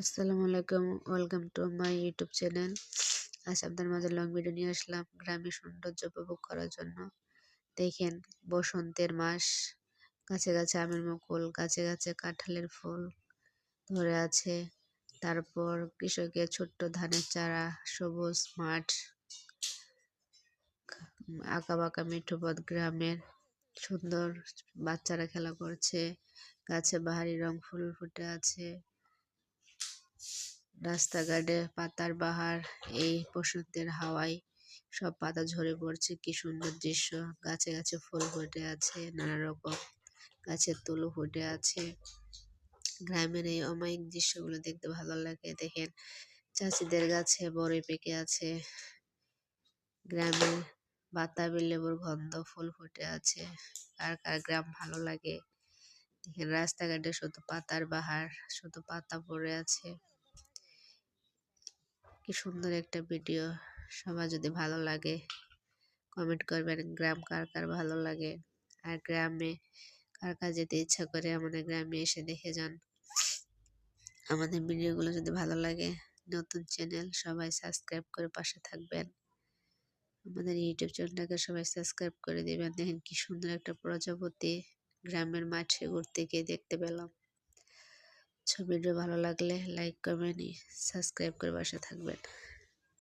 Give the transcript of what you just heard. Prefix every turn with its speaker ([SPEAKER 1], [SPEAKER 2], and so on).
[SPEAKER 1] আসসালামু আলাইকুম, welcome to my YouTube channel. আজ আপনাদের মাঝে লং ভিডিও নিয়ে আসলাম গ্রামের সৌন্দর্য উপভোগ করার জন্য। দেখেন, বসন্তের মাস, গাছে গাছে আমের মুকুল, গাছে গাছে কাঁঠালের ফুল ধরে আছে। তারপর কৃষকের ছোট্ট ধানের চারা, সবুজ মাঠ, আঁকা বাঁকা মেঠো পথ, গ্রামের সুন্দর বাচ্চারা খেলা করছে, গাছে বাহারি রং ফুল ফুটে আছে, রাস্তাঘাটে পাতার বাহার। এই বসন্তের হাওয়ায় সব পাতা ঝরে পড়ছে, কি সুন্দর দৃশ্য। গাছে গাছে ফুল ফুটে আছে, নানা রকম গাছের তুলো ফুটে আছে। গ্রামের এই অমায়িক দৃশ্যগুলো দেখতে ভালো লাগে। দেখেন, চাষিদের গাছে বড়ই পেকে আছে, গ্রামে বাতাবি লেবুর গন্ধ, ফুল ফুটে আছে। কার কার গ্রাম ভালো লাগে? দেখেন, রাস্তাঘাটে শুধু পাতার বাহার, শুধু পাতা পড়ে আছে। কি সুন্দর একটা ভিডিও। সবার যদি ভালো লাগে কমেন্ট করবেন, গ্রাম কার কার ভালো লাগে, আর গ্রামে কার কার যেতে ইচ্ছা করে আমাদের গ্রামে এসে দেখে যান। আমাদের ভিডিওগুলো যদি ভালো লাগে, নতুন চ্যানেল, সবাই সাবস্ক্রাইব করে পাশে থাকবেন। আমাদের ইউটিউব চ্যানেলটাকে সবাই সাবস্ক্রাইব করে দিবেন। দেখেন কি সুন্দর একটা প্রজাপতি গ্রামের মাঠে ঘুরতে গিয়ে দেখতে পেলাম। ভিডিও ভালো লাগলে লাইক, কমেন্ট, সাবস্ক্রাইব করে পাশে থাকবেন।